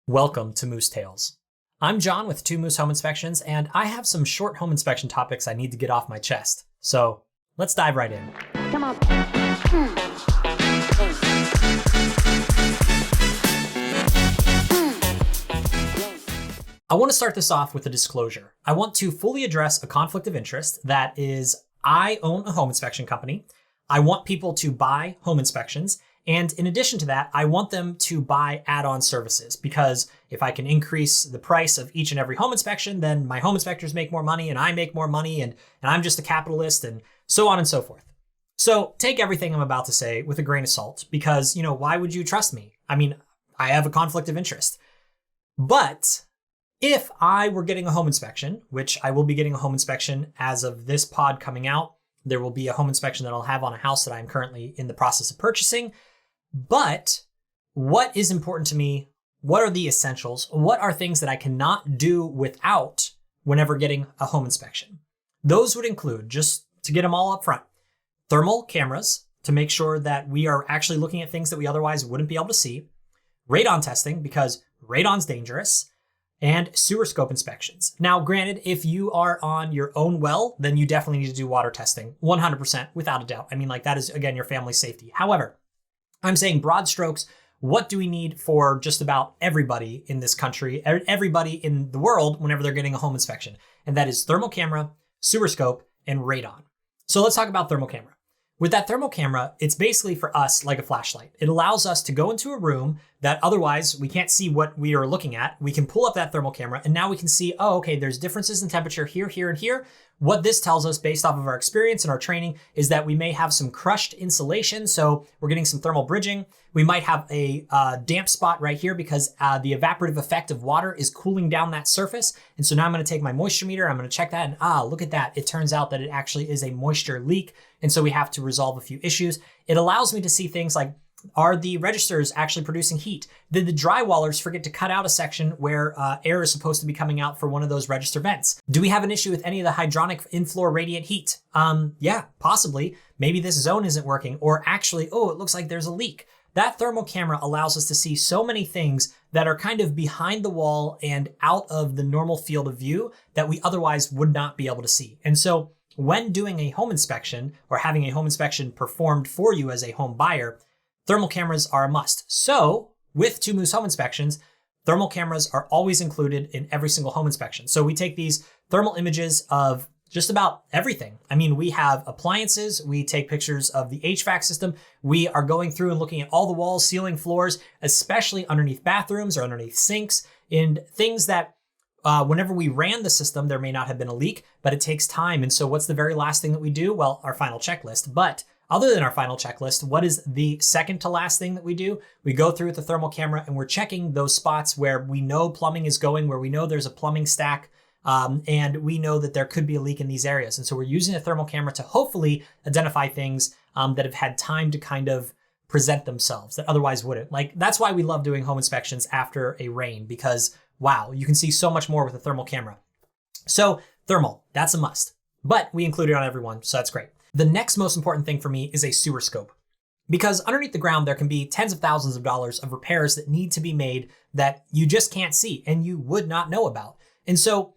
Welcome to Moose Tales. I'm John with 2 Moose Home Inspections, and I have some short home inspection topics I need to get off my chest. So let's dive right in. Come on. I want to start this off with a disclosure. I want to fully address a conflict of interest that is, I own a home inspection company. I want people to buy home inspections. And in addition to that, I want them to buy add-on services, because if I can increase the price of each and every home inspection, then my home inspectors make more money and I make more money and I'm just a capitalist and so on and so forth. So take everything I'm about to say with a grain of salt, because, why would you trust me? I mean, I have a conflict of interest. But if I were getting a home inspection, which I will be getting a home inspection as of this pod coming out, there will be a home inspection that I'll have on a house that I'm currently in the process of purchasing. But what is important to me? What are the essentials? What are things that I cannot do without whenever getting a home inspection? Those would include, just to get them all up front, thermal cameras to make sure that we are actually looking at things that we otherwise wouldn't be able to see, radon testing, because radon's dangerous, and sewer scope inspections. Now, granted, if you are on your own well, then you definitely need to do water testing, 100%, without a doubt. I mean, that is, again, your family's safety. However, I'm saying broad strokes, what do we need for just about everybody in this country, everybody in the world whenever they're getting a home inspection? And that is thermal camera, sewer scope, and radon. So let's talk about thermal camera. With that thermal camera, it's basically for us like a flashlight. It allows us to go into a room that otherwise we can't see what we are looking at. We can pull up that thermal camera and now we can see, oh, okay, there's differences in temperature here, here, and here. What this tells us based off of our experience and our training is that we may have some crushed insulation. So we're getting some thermal bridging. We might have a damp spot right here because the evaporative effect of water is cooling down that surface. And so now I'm going to take my moisture meter. I'm going to check that and look at that. It turns out that it actually is a moisture leak. And so we have to resolve a few issues. It allows me to see things like, are the registers actually producing heat? Did the drywallers forget to cut out a section where air is supposed to be coming out for one of those register vents? Do we have an issue with any of the hydronic in-floor radiant heat? Yeah, possibly. Maybe this zone isn't working, or actually, it looks like there's a leak. That thermal camera allows us to see so many things that are kind of behind the wall and out of the normal field of view that we otherwise would not be able to see. And so when doing a home inspection or having a home inspection performed for you as a home buyer, thermal cameras are a must. So with 2 Moose Home Inspections, thermal cameras are always included in every single home inspection. So we take these thermal images of just about everything. I mean, we have appliances, we take pictures of the HVAC system. We are going through and looking at all the walls, ceiling, floors, especially underneath bathrooms or underneath sinks, and things that whenever we ran the system, there may not have been a leak, but it takes time. And so what's the very last thing that we do? Well, our final checklist. But other than our final checklist, what is the second to last thing that we do? We go through with the thermal camera and we're checking those spots where we know plumbing is going, where we know there's a plumbing stack, and we know that there could be a leak in these areas. And so we're using a thermal camera to hopefully identify things that have had time to kind of present themselves that otherwise wouldn't. That's why we love doing home inspections after a rain, because wow, you can see so much more with a thermal camera. So thermal, that's a must, but we include it on everyone, so that's great. The next most important thing for me is a sewer scope, because underneath the ground, there can be tens of thousands of dollars of repairs that need to be made that you just can't see and you would not know about. And so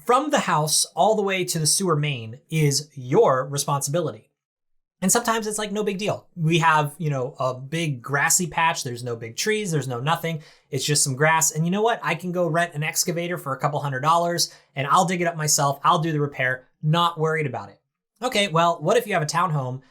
from the house all the way to the sewer main is your responsibility. And sometimes it's like no big deal. We have, a big grassy patch. There's no big trees. There's no nothing. It's just some grass. And you know what? I can go rent an excavator for a couple $100 and I'll dig it up myself. I'll do the repair, not worried about it. Okay, well, what if you have a townhome,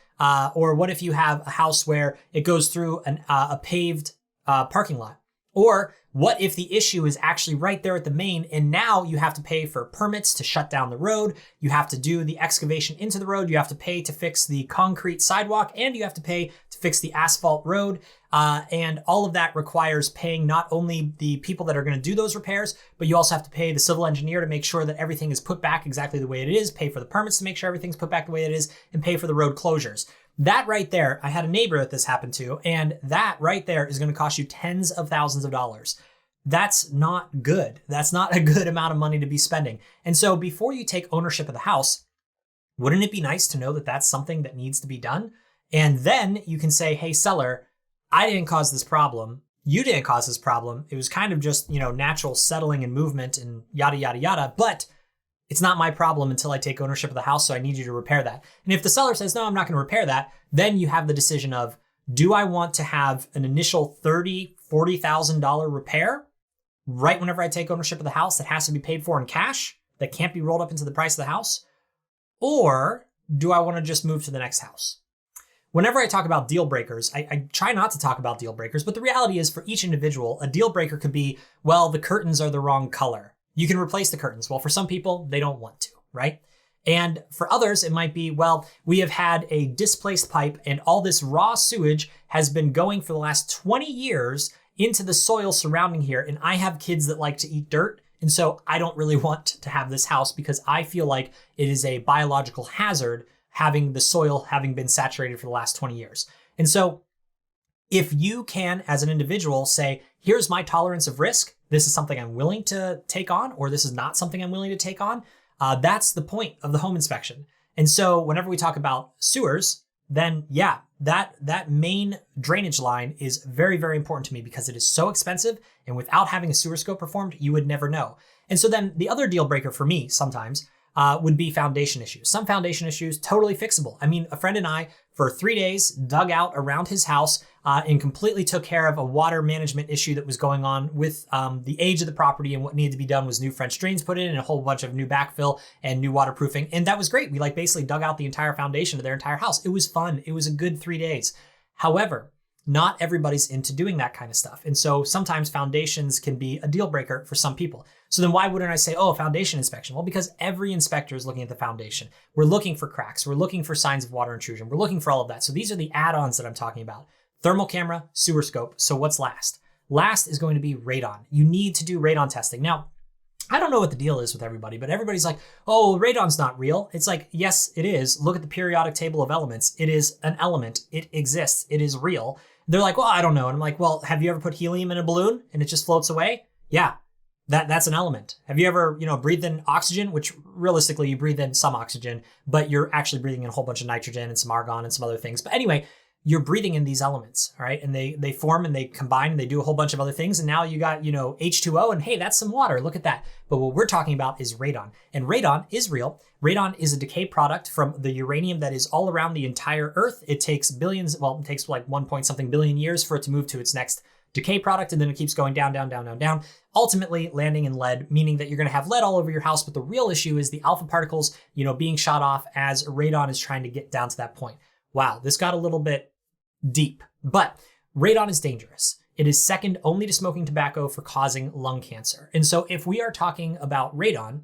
or what if you have a house where it goes through a paved parking lot? Or what if the issue is actually right there at the main and now you have to pay for permits to shut down the road, you have to do the excavation into the road, you have to pay to fix the concrete sidewalk, and you have to pay to fix the asphalt road. And all of that requires paying not only the people that are going to do those repairs, but you also have to pay the civil engineer to make sure that everything is put back exactly the way it is, pay for the permits to make sure everything's put back the way it is, and pay for the road closures. That right there, I had a neighbor that this happened to, and that right there is going to cost you tens of thousands of dollars. That's not good. That's not a good amount of money to be spending. And so before you take ownership of the house, wouldn't it be nice to know that that's something that needs to be done? And then you can say, hey, seller, I didn't cause this problem. you didn't cause this problem. It was kind of just, natural settling and movement and yada, yada, yada. But it's not my problem until I take ownership of the house. So I need you to repair that. And if the seller says, no, I'm not going to repair that, then you have the decision of, do I want to have an initial $30,000, $40,000 repair right whenever I take ownership of the house that has to be paid for in cash, that can't be rolled up into the price of the house? Or do I want to just move to the next house? Whenever I talk about deal breakers, I try not to talk about deal breakers, but the reality is for each individual, a deal breaker could be, well, the curtains are the wrong color. You can replace the curtains. Well, for some people, they don't want to, right? And for others, it might be, well, we have had a displaced pipe and all this raw sewage has been going for the last 20 years into the soil surrounding here. And I have kids that like to eat dirt. And so I don't really want to have this house because I feel like it is a biological hazard having the soil having been saturated for the last 20 years. And so if you can, as an individual, say, here's my tolerance of risk, this is something I'm willing to take on, or this is not something I'm willing to take on, that's the point of the home inspection. And so whenever we talk about sewers, then yeah, that main drainage line is very, very important to me because it is so expensive. And without having a sewer scope performed, you would never know. And so then the other deal breaker for me sometimes would be foundation issues. Some foundation issues, totally fixable. I mean, a friend and I, for 3 days, dug out around his house and completely took care of a water management issue that was going on with the age of the property. And what needed to be done was new French drains put in and a whole bunch of new backfill and new waterproofing. And that was great. We basically dug out the entire foundation of their entire house. It was fun. It was a good 3 days. However, not everybody's into doing that kind of stuff. And so sometimes foundations can be a deal breaker for some people. So then why wouldn't I say, oh, foundation inspection? Well, because every inspector is looking at the foundation. We're looking for cracks. We're looking for signs of water intrusion. We're looking for all of that. So these are the add-ons that I'm talking about. Thermal camera, sewer scope. So what's last? Last is going to be radon. You need to do radon testing. Now, I don't know what the deal is with everybody, but everybody's like, oh, radon's not real. It's like, yes, it is. Look at the periodic table of elements. It is an element. It exists. It is real. They're like, well, I don't know. And I'm like, well, have you ever put helium in a balloon and it just floats away? Yeah, that's an element. Have you ever, breathed in oxygen, which realistically you breathe in some oxygen, but you're actually breathing in a whole bunch of nitrogen and some argon and some other things. But anyway, you're breathing in these elements, all right? And they form and they combine and they do a whole bunch of other things. And now you got, H2O and hey, that's some water. Look at that. But what we're talking about is radon. And radon is real. Radon is a decay product from the uranium that is all around the entire Earth. It takes it takes like 1 point something billion years for it to move to its next decay product. And then it keeps going down, down, down, down, down, ultimately landing in lead, meaning that you're going to have lead all over your house. But the real issue is the alpha particles, being shot off as radon is trying to get down to that point. Wow, this got a little bit deep, but radon is dangerous. It is second only to smoking tobacco for causing lung cancer. And so if we are talking about radon,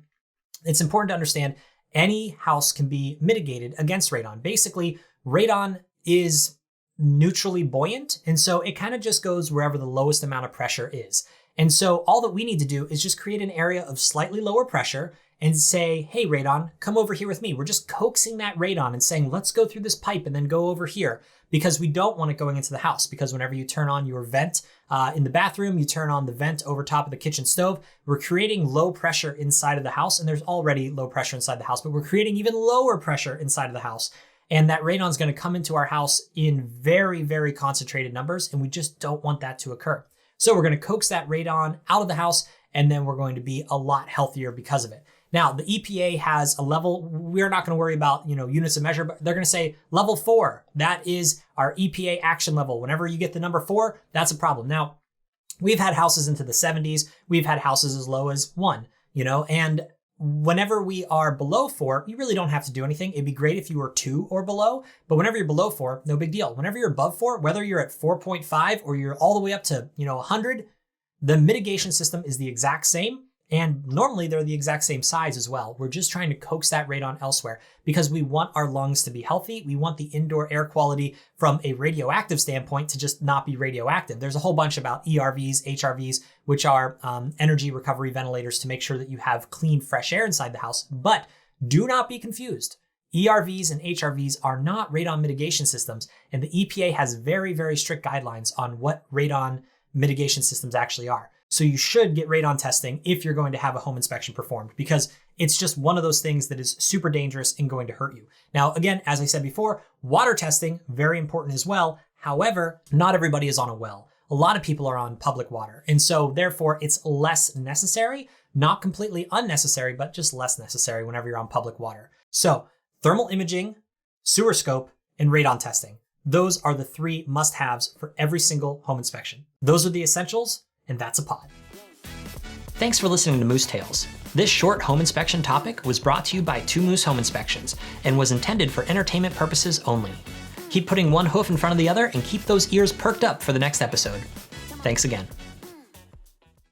it's important to understand any house can be mitigated against radon. Basically, radon is neutrally buoyant. And so it kind of just goes wherever the lowest amount of pressure is. And so all that we need to do is just create an area of slightly lower pressure and say, hey, radon, come over here with me. We're just coaxing that radon and saying, let's go through this pipe and then go over here, because we don't want it going into the house. Because whenever you turn on your vent in the bathroom, you turn on the vent over top of the kitchen stove, we're creating low pressure inside of the house. And there's already low pressure inside the house, but we're creating even lower pressure inside of the house. And that radon is going to come into our house in very, very concentrated numbers. And we just don't want that to occur. So we're going to coax that radon out of the house, and then we're going to be a lot healthier because of it. Now, the EPA has a level. We're not going to worry about, units of measure, but they're going to say level 4. That is our EPA action level. Whenever you get the number 4, that's a problem. Now, we've had houses into the 70s. We've had houses as low as 1, and whenever we are below 4, you really don't have to do anything. It'd be great if you were 2 or below, but whenever you're below 4, no big deal. Whenever you're above 4, whether you're at 4.5 or you're all the way up to, 100, the mitigation system is the exact same. And normally they're the exact same size as well. We're just trying to coax that radon elsewhere because we want our lungs to be healthy. We want the indoor air quality from a radioactive standpoint to just not be radioactive. There's a whole bunch about ERVs, HRVs, which are energy recovery ventilators to make sure that you have clean, fresh air inside the house. But do not be confused. ERVs and HRVs are not radon mitigation systems. And the EPA has very, very strict guidelines on what radon mitigation systems actually are. So you should get radon testing if you're going to have a home inspection performed, because it's just one of those things that is super dangerous and going to hurt you. Now, again, as I said before, water testing, very important as well. However, not everybody is on a well. a lot of people are on public water. And so therefore it's less necessary, not completely unnecessary, but just less necessary whenever you're on public water. So thermal imaging, sewer scope, and radon testing. Those are the 3 must-haves for every single home inspection. Those are the essentials, and that's a pod. Thanks for listening to Moose Tales. This short home inspection topic was brought to you by Two Moose Home Inspections and was intended for entertainment purposes only. Keep putting one hoof in front of the other and keep those ears perked up for the next episode. Thanks again.